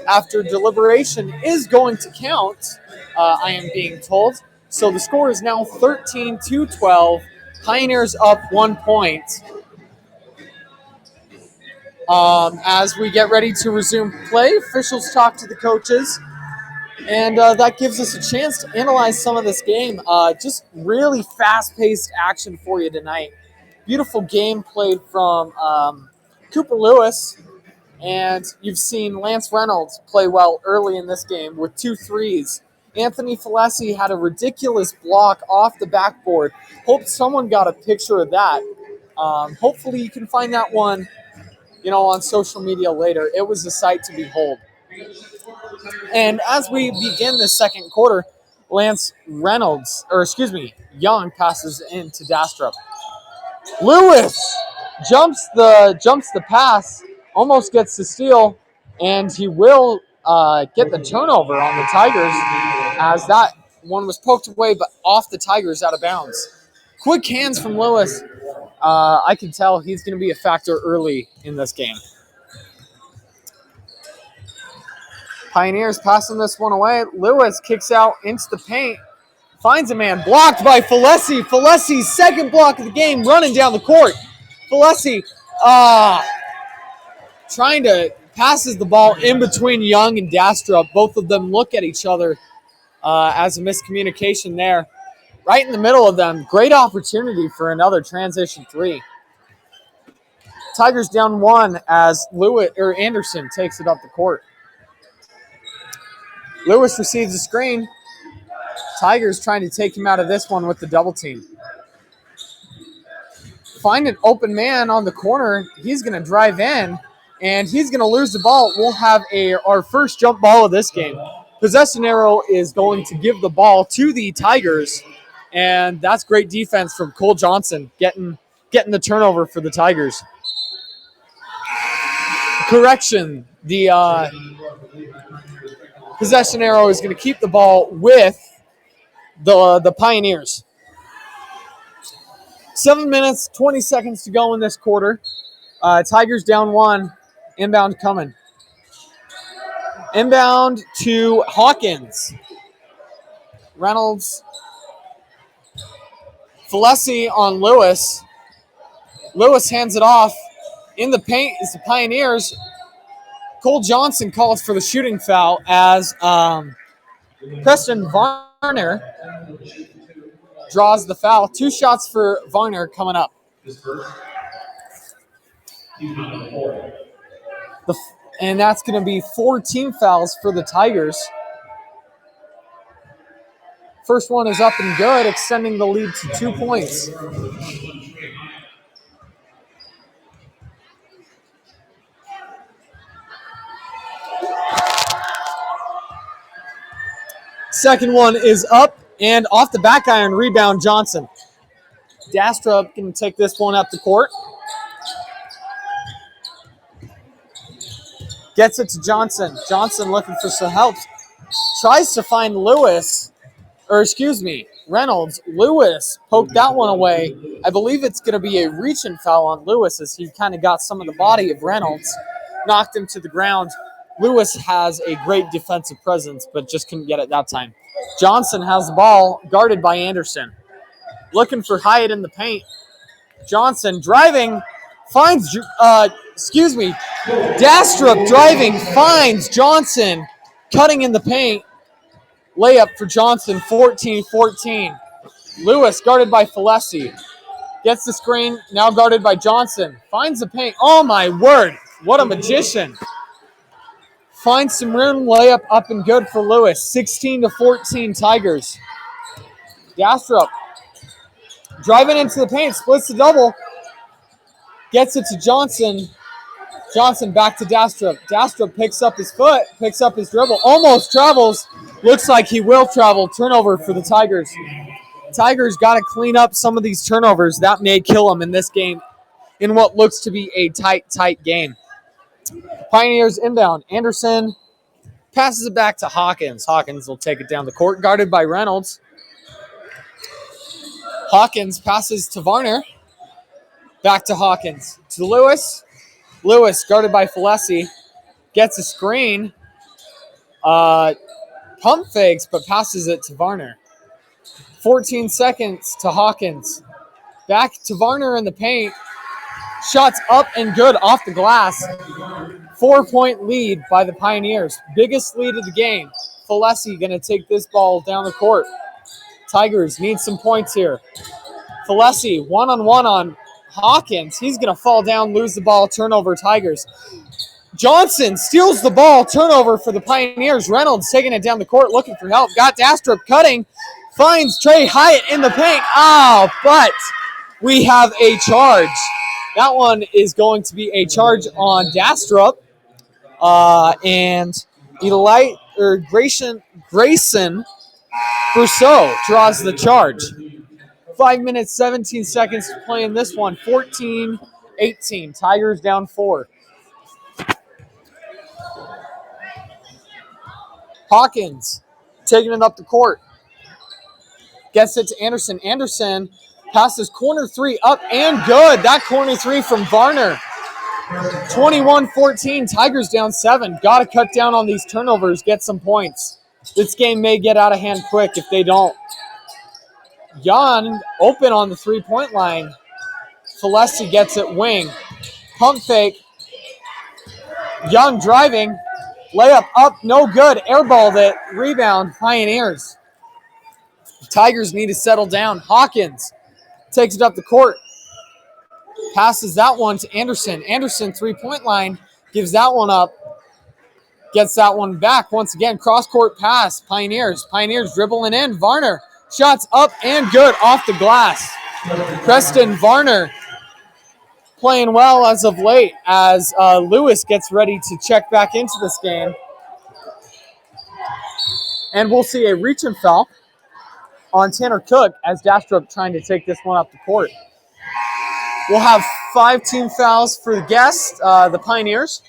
after deliberation is going to count, I am being told. So the score is now 13-12. Pioneers up 1 point. As we get ready to resume play, officials talk to the coaches, and that gives us a chance to analyze some of this game. Just really fast-paced action for you tonight. Beautiful game played from Cooper Lewis, and you've seen Lance Reynolds play well early in this game with 2 threes. Anthony Falessi had a ridiculous block off the backboard. Hope someone got a picture of that. Hopefully you can find that one, on social media later. It was a sight to behold. And as we begin the second quarter, Young passes into Dastrup. Lewis jumps the pass, almost gets the steal, and he will get the turnover on the Tigers as that one was poked away, but off the Tigers out of bounds. Quick hands from Lewis. I can tell he's going to be a factor early in this game. Pioneers passing this one away. Lewis kicks out into the paint. Finds a man. Blocked by Falessi. Falessi's second block of the game running down the court. Falessi trying to passes the ball in between Young and Dastrup. Both of them look at each other as a miscommunication there. Right in the middle of them. Great opportunity for another transition three. Tigers down 1 as Anderson takes it up the court. Lewis receives the screen. Tigers trying to take him out of this one with the double team. Find an open man on the corner. He's going to drive in, and he's going to lose the ball. We'll have our first jump ball of this game. Possession arrow is going to give the ball to the Tigers, and that's great defense from Cole Johnson getting the turnover for the Tigers. Correction, the possession arrow is going to keep the ball with the Pioneers. 7 minutes, 20 seconds to go in this quarter. Tigers down 1. Inbound coming. Inbound to Hawkins. Reynolds. Falessi on Lewis. Lewis hands it off. In the paint is the Pioneers. Cole Johnson calls for the shooting foul as Preston Varner draws the foul. 2 shots for Varner coming up. And that's going to be 4 team fouls for the Tigers. First one is up and good, extending the lead to 2 points. Second one is up and off the back iron, rebound Johnson. Dastrup can take this one up the court. Gets it to Johnson. Johnson looking for some help. Tries to find Reynolds. Lewis poked that one away. I believe it's going to be a reach-in foul on Lewis as he kind of got some of the body of Reynolds, knocked him to the ground. Lewis has a great defensive presence, but just couldn't get it that time. Johnson has the ball, guarded by Anderson. Looking for Hyatt in the paint. Johnson driving, finds, Dastrup driving, finds Johnson, cutting in the paint. Layup for Johnson, 14-14. Lewis guarded by Falessi. Gets the screen, now guarded by Johnson. Finds the paint. Oh my word, what a magician. Finds some room, layup up and good for Lewis. 16-14 Tigers. Dastrup driving into the paint, splits the double. Gets it to Johnson. Johnson back to Dastrup. Dastrup picks up his foot, picks up his dribble, almost travels. Looks like he will travel. Turnover for the Tigers. Tigers got to clean up some of these turnovers. That may kill them in this game in what looks to be a tight game. Pioneers inbound. Anderson passes it back to Hawkins. Hawkins will take it down the court, guarded by Reynolds. Hawkins passes to Varner. Back to Hawkins. To Lewis. Lewis, guarded by Falessi. Gets a screen. Pump fakes, but passes it to Varner. 14 seconds to Hawkins. Back to Varner in the paint. Shots up and good off the glass. 4-point lead by the Pioneers. Biggest lead of the game. Falesi going to take this ball down the court. Tigers need some points here. Falesi one-on-one on Hawkins. He's going to fall down, lose the ball, turnover Tigers. Johnson steals the ball, turnover for the Pioneers. Reynolds taking it down the court, looking for help. Got Dastrup cutting, finds Trey Hyatt in the paint. Oh, but we have a charge. That one is going to be a charge on Dastrup. And Grayson Brousseau draws the charge. 5 minutes, 17 seconds to play in this one. 14-18. Tigers down 4. Hawkins taking it up the court. Gets it to Anderson. Anderson passes corner 3 up and good. That corner 3 from Varner. 21-14. Tigers down 7. Got to cut down on these turnovers. Get some points. This game may get out of hand quick if they don't. Young open on the 3-point line. Falesi gets it wing. Pump fake. Young driving. Layup up, no good. Airballed it. Rebound, Pioneers. Tigers need to settle down. Hawkins takes it up the court. Passes that one to Anderson. Anderson, 3-point line. Gives that one up. Gets that one back. Once again, cross-court pass. Pioneers. Pioneers dribbling in. Varner. Shots up and good off the glass. Preston Varner playing well as of late as Lewis gets ready to check back into this game. And we'll see a reach and foul on Tanner Cook as Dastrup trying to take this one up the court. We'll have 5 team fouls for the guests, the Pioneers.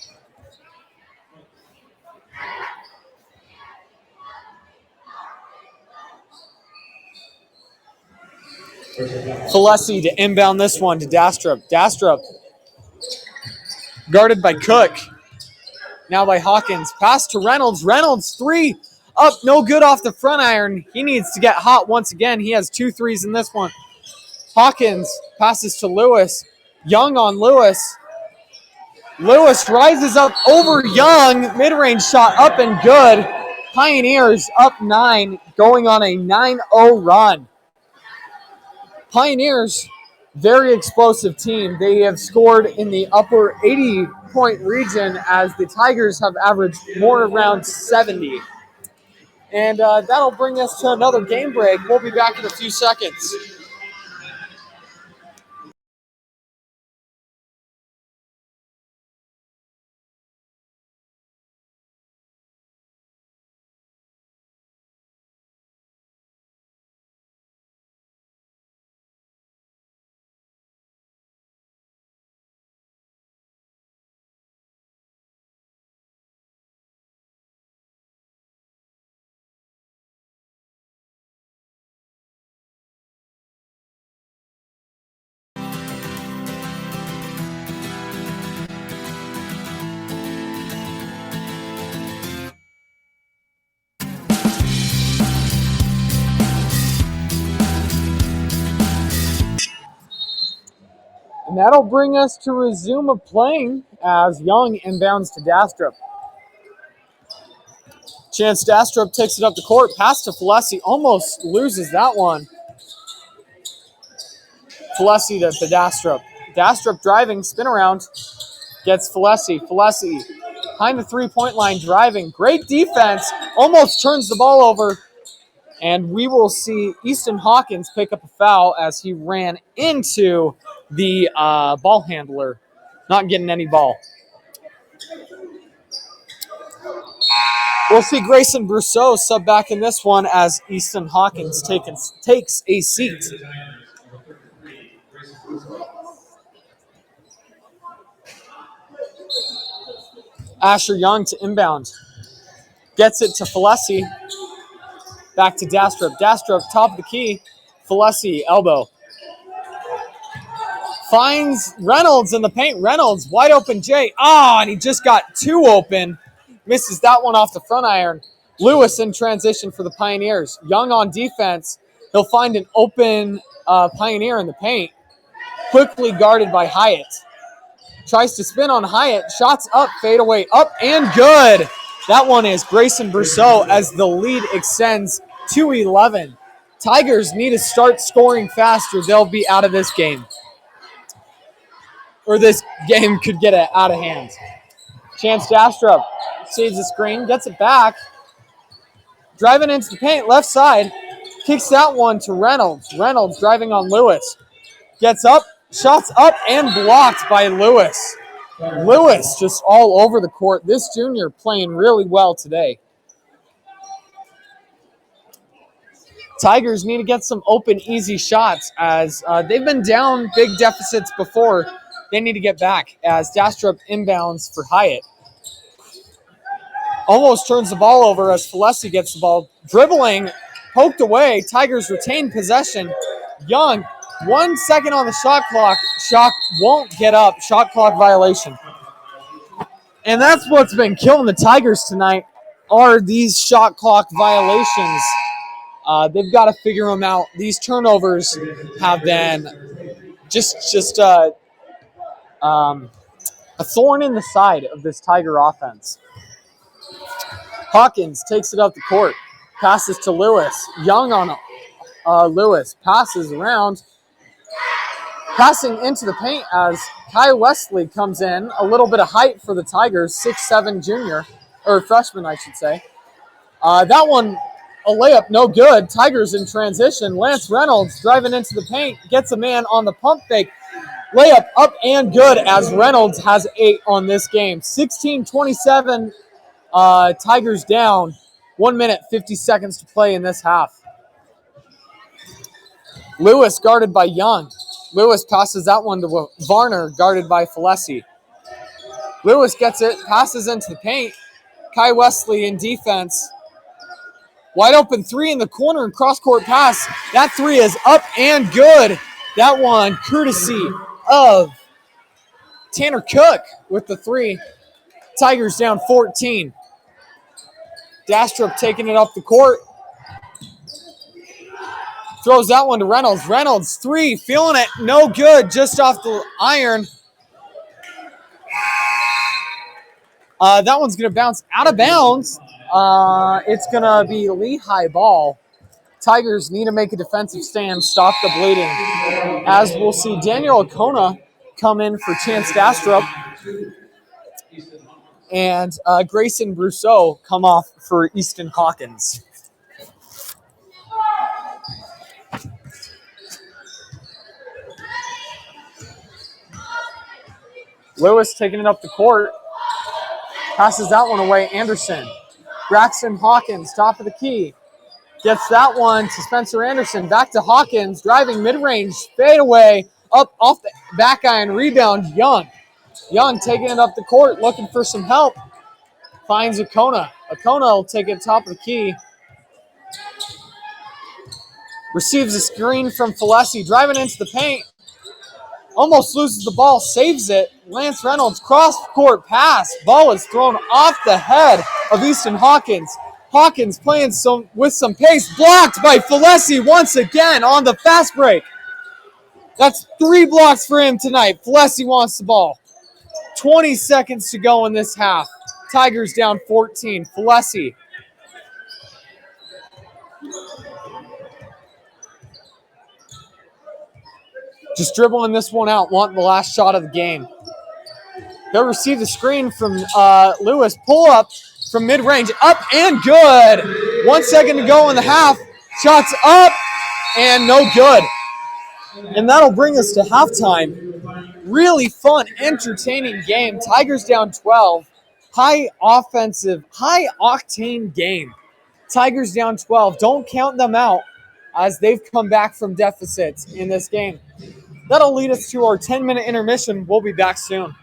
Falesi to inbound this one to Dastrup. Dastrup guarded by Cook. Now by Hawkins. Pass to Reynolds. Reynolds, 3 up, no good off the front iron. He needs to get hot once again. He has 2 threes in this one. Hawkins passes to Lewis. Young on Lewis. Lewis rises up over Young. Mid-range shot up and good. Pioneers up 9, going on a 9-0 run. Pioneers, very explosive team. They have scored in the upper 80-point region as the Tigers have averaged more around 70. And that'll bring us to another game break. We'll be back in a few seconds. And that'll bring us to resume of playing as Young inbounds to Dastrup. Chance Dastrup takes it up the court. Pass to Falesi. Almost loses that one. Falesi to Dastrup. Dastrup driving, spin around. Gets Falesi. Falesi behind the 3-point line driving. Great defense. Almost turns the ball over. And we will see Easton Hawkins pick up a foul as he ran into the ball handler. Not getting any ball. We'll see Grayson Brousseau sub back in this one as Easton Hawkins takes a seat. Asher Young to inbound. Gets it to Falesi. Back to Dastrup. Dastrup, top of the key. Falesi, elbow. Finds Reynolds in the paint. Reynolds, wide open J. And he just got 2 open. Misses that one off the front iron. Lewis in transition for the Pioneers. Young on defense. He'll find an open Pioneer in the paint. Quickly guarded by Hyatt. Tries to spin on Hyatt. Shots up, fade away, up and good. That one is Grayson Brousseau as the lead extends to 11. Tigers need to start scoring faster. They'll be out of this game. Or this game could get out of hand. Chance Dastrup saves the screen, gets it back. Driving into the paint, left side. Kicks that one to Reynolds. Reynolds driving on Lewis. Gets up, shots up, and blocked by Lewis. Lewis just all over the court. This junior playing really well today. Tigers need to get some open, easy shots as they've been down big deficits before. They need to get back as Dastrup inbounds for Hyatt. Almost turns the ball over as Falesi gets the ball. Dribbling, poked away. Tigers retain possession. Young, 1 second on the shot clock. Shot won't get up. Shot clock violation. And that's what's been killing the Tigers tonight are these shot clock violations. They've got to figure them out. These turnovers have been just a thorn in the side of this Tiger offense. Hawkins takes it up the court. Passes to Lewis. Young on Lewis. Passes around. Passing into the paint as Kai Wesley comes in. A little bit of height for the Tigers. 6'7" junior. Or freshman, I should say. That one, a layup, no good. Tigers in transition. Lance Reynolds driving into the paint. Gets a man on the pump fake. Layup up and good as Reynolds has 8 on this game. 16-27. Tigers down. 1 minute, 50 seconds to play in this half. Lewis guarded by Young. Lewis passes that one to Varner, guarded by Falesi. Lewis gets it, passes into the paint. Kai Wesley in defense. Wide open 3 in the corner and cross-court pass. That 3 is up and good. That one courtesy of Tanner Cook with the 3. Tigers down 14. Dastrup taking it up the court. Throws that one to Reynolds. Reynolds, 3, feeling it. No good, just off the iron. That one's going to bounce out of bounds. It's going to be Lehi ball. Tigers need to make a defensive stand, stop the bleeding. As we'll see Daniel Acona come in for Chance Dastrup. And Grayson Brousseau come off for Easton Hawkins. Lewis taking it up the court. Passes that one away. Anderson. Braxton Hawkins, top of the key. Gets that one to Spencer Anderson. Back to Hawkins. Driving mid-range. Fade away. Up off the back iron. Rebound. Young. Young taking it up the court. Looking for some help. Finds Acona. Acona will take it top of the key. Receives a screen from Falesi. Driving into the paint. Almost loses the ball. Saves it. Lance Reynolds. Cross-court pass. Ball is thrown off the head of Easton Hawkins. Hawkins playing with some pace. Blocked by Falesi once again on the fast break. That's 3 blocks for him tonight. Falesi wants the ball. 20 seconds to go in this half. Tigers down 14. Falesi. Just dribbling this one out, wanting the last shot of the game. They'll receive the screen from Lewis. Pull up from mid-range. Up and good. 1 second to go in the half. Shots up and no good. And that'll bring us to halftime. Really fun, entertaining game. Tigers down 12. High offensive, high octane game. Tigers down 12. Don't count them out as they've come back from deficits in this game. That'll lead us to our 10-minute intermission. We'll be back soon.